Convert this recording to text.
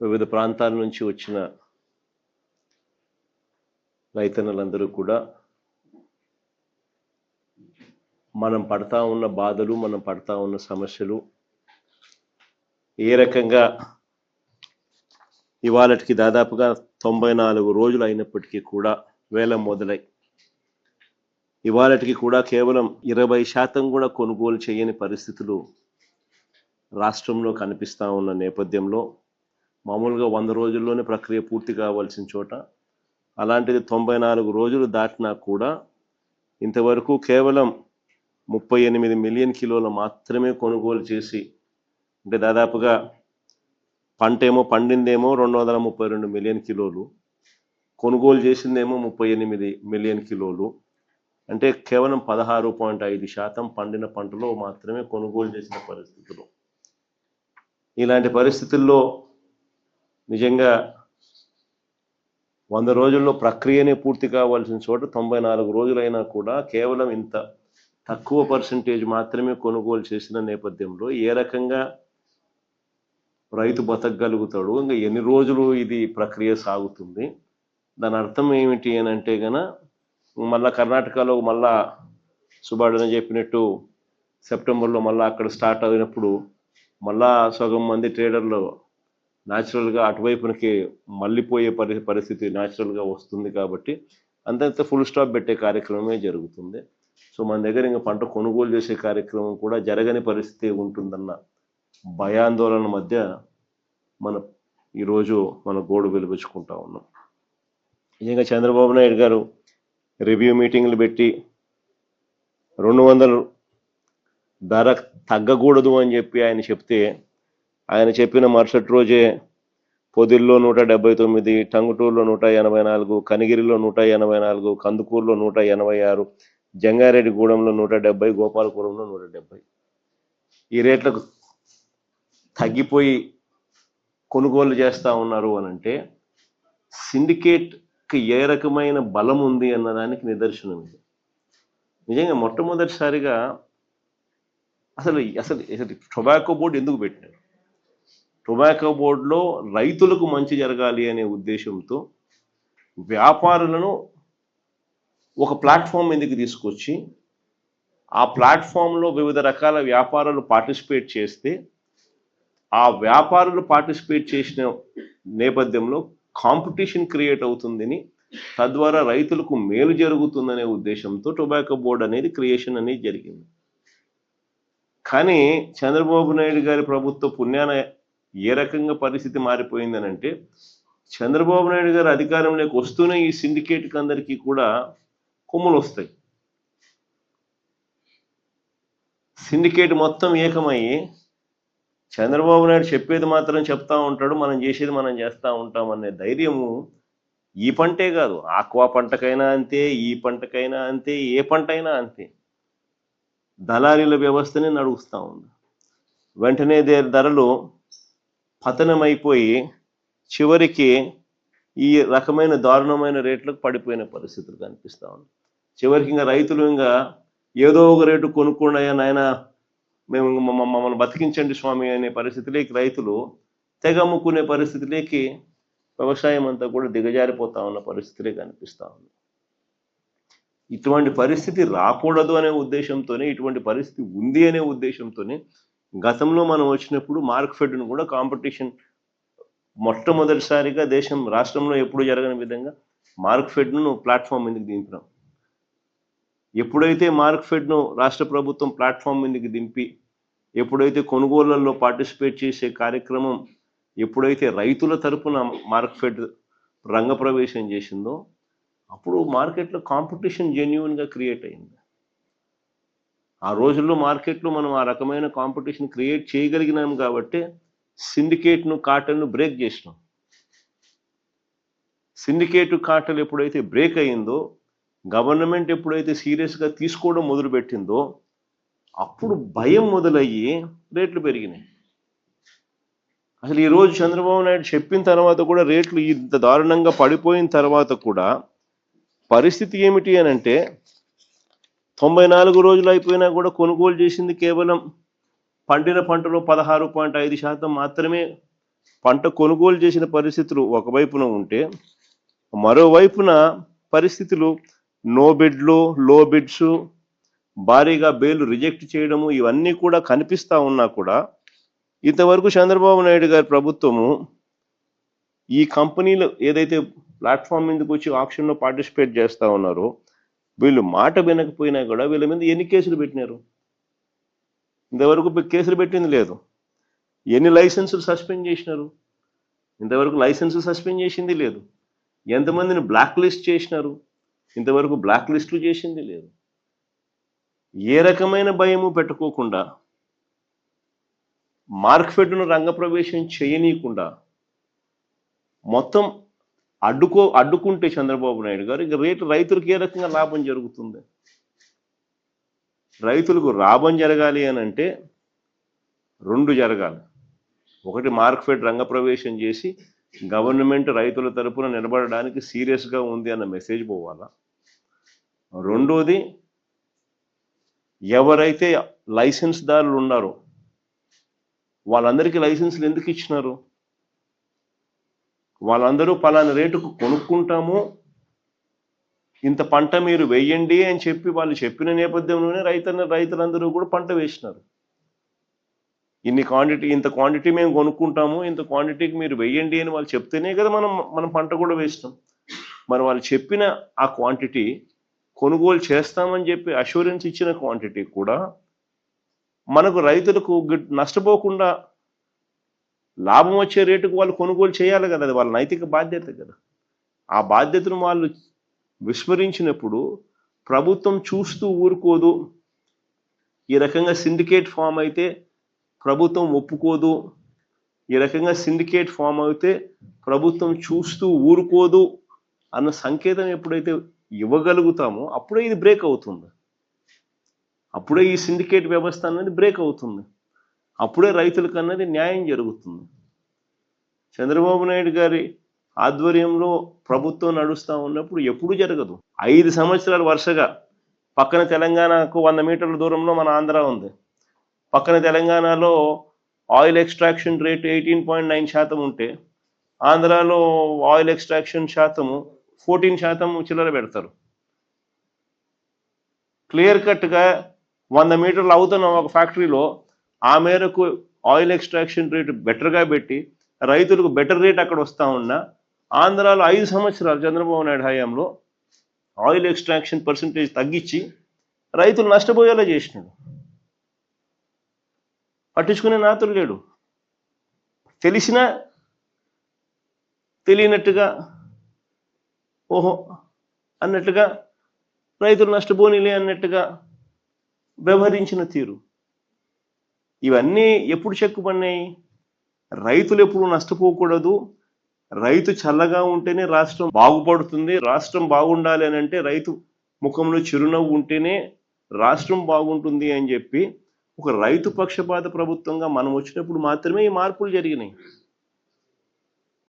వివిధ ప్రాంతాల నుంచి వచ్చిన రైతన్నలందరూ కూడా మనం పడతా ఉన్న బాధలు, మనం పడతా ఉన్న సమస్యలు ఏ రకంగా ఇవాళటికి దాదాపుగా 94 రోజులు అయినప్పటికీ కూడా వేలం మొదలై ఇవాళటికి కూడా కేవలం 20% కూడా కొనుగోలు చేయని పరిస్థితులు రాష్ట్రంలో కనిపిస్తూ ఉన్న నేపథ్యంలో మామూలుగా 100 రోజుల్లోనే ప్రక్రియ పూర్తి కావాల్సిన చోట అలాంటిది 94 రోజులు దాటినా కూడా ఇంతవరకు కేవలం 38 మిలియన్ కిలోలు మాత్రమే కొనుగోలు చేసి, అంటే దాదాపుగా పంటేమో పండిందేమో 232 మిలియన్ కిలోలు, కొనుగోలు చేసిందేమో 38 మిలియన్ కిలోలు, అంటే కేవలం 16.5% పండిన పంటలో మాత్రమే కొనుగోలు చేసిన పరిస్థితులు. ఇలాంటి పరిస్థితుల్లో నిజంగా 100 రోజుల్లో ప్రక్రియనే పూర్తి కావాల్సిన చోట 94 రోజులైనా కూడా కేవలం ఇంత తక్కువ పర్సంటేజ్ మాత్రమే కొనుగోలు చేసిన నేపథ్యంలో ఏ రకంగా రైతు బతకగలుగుతాడు, ఇంకా ఎన్ని రోజులు ఇది ప్రక్రియ సాగుతుంది? దాని అర్థం ఏమిటి అని అంటే గన మళ్ళా కర్ణాటకలో మళ్ళా సుబ్బాడన చెప్పినట్టు సెప్టెంబర్లో మళ్ళీ అక్కడ స్టార్ట్ అయినప్పుడు మళ్ళా సగం మంది ట్రేడర్లు న్యాచురల్గా అటువైపునకి మళ్ళీపోయే పరిస్థితి న్యాచురల్గా వస్తుంది. కాబట్టి అంతంత ఫుల్ స్టాప్ పెట్టే కార్యక్రమమే జరుగుతుంది. సో మన దగ్గర ఇంకా పంట కొనుగోలు చేసే కార్యక్రమం కూడా జరగని పరిస్థితి ఉంటుందన్న భయాందోళన మధ్య ఈరోజు మన గోడు వెలిపించుకుంటా ఉన్నాం. నిజంగా చంద్రబాబు నాయుడు గారు రివ్యూ మీటింగ్లు పెట్టి 200 ధర తగ్గకూడదు అని చెప్పి ఆయన చెప్తే, ఆయన చెప్పిన మరుసటి రోజే పొదిల్లో 179, టంగుటూరులో 184, కనిగిరిలో 184, కందుకూరులో 186, జంగారెడ్డిగూడెంలో 170, గోపాలపురంలో 170 ఈ రేట్లకు తగ్గిపోయి కొనుగోలు చేస్తూ ఉన్నారు అని అంటే సిండికేట్కి ఏ రకమైన బలం ఉంది అన్నదానికి నిదర్శనం ఇది. నిజంగా మొట్టమొదటిసారిగా అసలు టొబాకో బోర్డు ఎందుకు పెట్టినారు? టొబాకో బోర్డులో రైతులకు మంచి జరగాలి అనే ఉద్దేశంతో వ్యాపారులను ఒక ప్లాట్ఫామ్ మీదకి తీసుకొచ్చి ఆ ప్లాట్ఫామ్లో వివిధ రకాల వ్యాపారాలు పార్టిసిపేట్ చేస్తే ఆ వ్యాపారులు పార్టిసిపేట్ చేసిన నేపథ్యంలో కాంపిటీషన్ క్రియేట్ అవుతుందని, తద్వారా రైతులకు మేలు జరుగుతుందనే ఉద్దేశంతో టొబాకో బోర్డు అనేది క్రియేషన్ అనేది జరిగింది. కానీ చంద్రబాబు నాయుడు గారి ప్రభుత్వ పుణ్యాన ఏ రకంగా పరిస్థితి మారిపోయిందని అంటే, చంద్రబాబు నాయుడు గారు అధికారంలోకి వస్తూనే ఈ సిండికేట్కి అందరికీ కూడా కొమ్ములు వస్తాయి. సిండికేట్ మొత్తం ఏకమయ్యి చంద్రబాబు నాయుడు చెప్పేది మాత్రం చెప్తా ఉంటాడు, మనం చేసేది మనం చేస్తూ ఉంటాం అనే ధైర్యము ఈ పంటే కాదు, ఆక్వా పంటకైనా అంతే, ఈ పంటకైనా అంతే, ఏ పంట అయినా అంతే. దళారీల వ్యవస్థనే నడుస్తూ ఉంది. వెంటనే ధరలు పతనమైపోయి చివరికి ఈ రకమైన దారుణమైన రేట్లకు పడిపోయిన పరిస్థితులు కనిపిస్తూ ఉన్నాయి. చివరికి ఇంకా రైతులు ఇంకా ఏదో ఒక రేటు కొనుక్కున్నాయా నాయన, మేము మమ్మల్ని బతికించండి స్వామి అనే పరిస్థితిలోకి రైతులు తెగ అమ్ముకునే పరిస్థితిలోకి వ్యవసాయం అంతా కూడా దిగజారిపోతా ఉన్న పరిస్థితులే కనిపిస్తూ ఉంది. ఇటువంటి పరిస్థితి రాకూడదు అనే ఉద్దేశంతోనే, ఇటువంటి పరిస్థితి ఉంది అనే ఉద్దేశంతోనే గతంలో మనం వచ్చినప్పుడు మార్క్ఫెడ్ను కూడా కాంపిటీషన్ మొట్టమొదటిసారిగా రాష్ట్రంలో ఎప్పుడు జరగని విధంగా మార్క్ఫెడ్ను ప్లాట్ఫామ్ మీదకి దింపినాం. ఎప్పుడైతే మార్క్ఫెడ్ను రాష్ట్ర ప్రభుత్వం ప్లాట్ఫామ్ మీదకి దింపి, ఎప్పుడైతే కొనుగోళ్లలో పార్టిసిపేట్ చేసే కార్యక్రమం ఎప్పుడైతే రైతుల తరపున మార్క్ఫెడ్ రంగప్రవేశం చేసిందో, అప్పుడు మార్కెట్లో కాంపిటీషన్ జెన్యూన్గా క్రియేట్ అయింది. ఆ రోజుల్లో మార్కెట్లో మనం ఆ రకమైన కాంపిటీషన్ క్రియేట్ చేయగలిగినాం కాబట్టి సిండికేట్ను, కార్టెల్ను బ్రేక్ చేసినాం. సిండికేట్, కార్టెల్ ఎప్పుడైతే బ్రేక్ అయిందో, గవర్నమెంట్ ఎప్పుడైతే సీరియస్గా తీసుకోవడం మొదలుపెట్టిందో, అప్పుడు భయం మొదలయ్యి రేట్లు పెరిగినాయి. అసలు ఈరోజు చంద్రబాబు నాయుడు చెప్పిన తర్వాత కూడా రేట్లు ఇంత దారుణంగా పడిపోయిన తర్వాత కూడా పరిస్థితి ఏమిటి అని అంటే, 94 రోజులు అయిపోయినా కూడా కొనుగోలు చేసింది కేవలం పండిన పంటలో 16.5% మాత్రమే పంట కొనుగోలు చేసిన పరిస్థితులు ఒకవైపున ఉంటే, మరోవైపున పరిస్థితులు నో బిడ్లు, లో బిడ్స్, భారీగా బేలు రిజెక్ట్ చేయడము ఇవన్నీ కూడా కనిపిస్తా ఉన్నా కూడా ఇంతవరకు చంద్రబాబు నాయుడు గారి ప్రభుత్వము ఈ కంపెనీలు ఏదైతే ప్లాట్ఫామ్ మీదకి వచ్చి ఆక్షన్లో పార్టిసిపేట్ చేస్తూ ఉన్నారో వీళ్ళు మాట వినకపోయినా కూడా వీళ్ళ మీద ఎన్ని కేసులు పెట్టినారు? ఇంతవరకు కేసులు పెట్టింది లేదు. ఎన్ని లైసెన్సులు సస్పెండ్ చేసినారు? ఇంతవరకు లైసెన్సులు సస్పెండ్ చేసింది లేదు. ఎంతమందిని బ్లాక్ లిస్ట్ చేసినారు? ఇంతవరకు బ్లాక్ లిస్టులు చేసింది లేదు. ఏ రకమైన భయము పెట్టుకోకుండా, మార్కెట్ను రంగప్రవేశం చేయనీయకుండా మొత్తం అడ్డుకుంటే చంద్రబాబు నాయుడు గారు ఇక రైతులకు ఏ రకంగా లాభం జరుగుతుంది? రైతులకు లాభం జరగాలి అని అంటే రెండు జరగాలి. ఒకటి, మార్కెట్ రంగప్రవేశం చేసి గవర్నమెంట్ రైతుల తరపున నిలబడడానికి సీరియస్గా ఉంది అన్న మెసేజ్ పోవాలా. రెండోది, ఎవరైతే లైసెన్స్దారులు ఉన్నారో వాళ్ళందరికీ లైసెన్సులు ఎందుకు ఇచ్చినారు? వాళ్ళందరూ పలానా రేటుకు కొనుక్కుంటాము, ఇంత పంట మీరు వేయండి అని చెప్పి వాళ్ళు చెప్పిన నేపథ్యంలోనే రైతులందరూ కూడా పంట వేసినారు. ఇంత క్వాంటిటీ మేము కొనుక్కుంటాము, ఇంత క్వాంటిటీకి మీరు వేయండి అని వాళ్ళు చెప్తేనే కదా మనం పంట కూడా వేస్తాం. మరి వాళ్ళు చెప్పిన ఆ క్వాంటిటీ కొనుగోలు చేస్తామని చెప్పి అష్యూరెన్స్ ఇచ్చిన క్వాంటిటీ కూడా మనకు రైతులకు నష్టపోకుండా లాభం వచ్చే రేటుకు వాళ్ళు కొనుగోలు చేయాలి కదా. అది వాళ్ళ నైతిక బాధ్యత కదా. ఆ బాధ్యతను వాళ్ళు విస్మరించినప్పుడు ప్రభుత్వం చూస్తూ ఊరుకోదు. ఈ రకంగా సిండికేట్ ఫామ్ అయితే ప్రభుత్వం ఒప్పుకోదు, ఈ రకంగా సిండికేట్ ఫామ్ అయితే ప్రభుత్వం చూస్తూ ఊరుకోదు అన్న సంకేతం ఎప్పుడైతే ఇవ్వగలుగుతామో అప్పుడే ఇది బ్రేక్ అవుతుంది. అప్పుడే ఈ సిండికేట్ వ్యవస్థ అనేది బ్రేక్ అవుతుంది. అప్పుడే రైతులకు అన్నది న్యాయం జరుగుతుంది. చంద్రబాబు నాయుడు గారి ఆధ్వర్యంలో ప్రభుత్వం నడుస్తూ ఉన్నప్పుడు ఎప్పుడూ జరగదు. 5 సంవత్సరాలు వరుసగా పక్కన తెలంగాణకు 100 మీటర్ల దూరంలో మన ఆంధ్ర ఉంది. పక్కన తెలంగాణలో ఆయిల్ ఎక్స్ట్రాక్షన్ రేట్ 18.9% ఉంటే ఆంధ్రాలో ఆయిల్ ఎక్స్ట్రాక్షన్ శాతము 14% చిల్లర పెడతారు. క్లియర్ కట్గా 100 మీటర్లు అవుతున్న ఒక ఫ్యాక్టరీలో ఆ మేరకు ఆయిల్ ఎక్స్ట్రాక్షన్ రేటు బెటర్గా పెట్టి రైతులకు బెటర్ రేట్ అక్కడ వస్తూ ఉన్నా, ఆంధ్రాలో 5 సంవత్సరాలు చంద్రబాబు నాయుడు హయాంలో ఆయిల్ ఎక్స్ట్రాక్షన్ పర్సంటేజ్ తగ్గించి రైతులు నష్టపోయేలా చేసినాడు. పట్టించుకునే నాతులు లేడు. తెలిసినా తెలియనట్టుగా ఓహో అన్నట్టుగా రైతులు నష్టపోనిలే అన్నట్టుగా వ్యవహరించిన తీరు ఇవన్నీ ఎప్పుడు చెక్కుపడినాయి? రైతులు ఎప్పుడు నష్టపోకూడదు, రైతు చల్లగా ఉంటేనే రాష్ట్రం బాగుపడుతుంది, రాష్ట్రం బాగుండాలి అని అంటే రైతు ముఖంలో చిరునవ్వు ఉంటేనే రాష్ట్రం బాగుంటుంది అని చెప్పి ఒక రైతు పక్షపాత ప్రభుత్వంగా మనం వచ్చినప్పుడు మాత్రమే ఈ మార్పులు జరిగినాయి.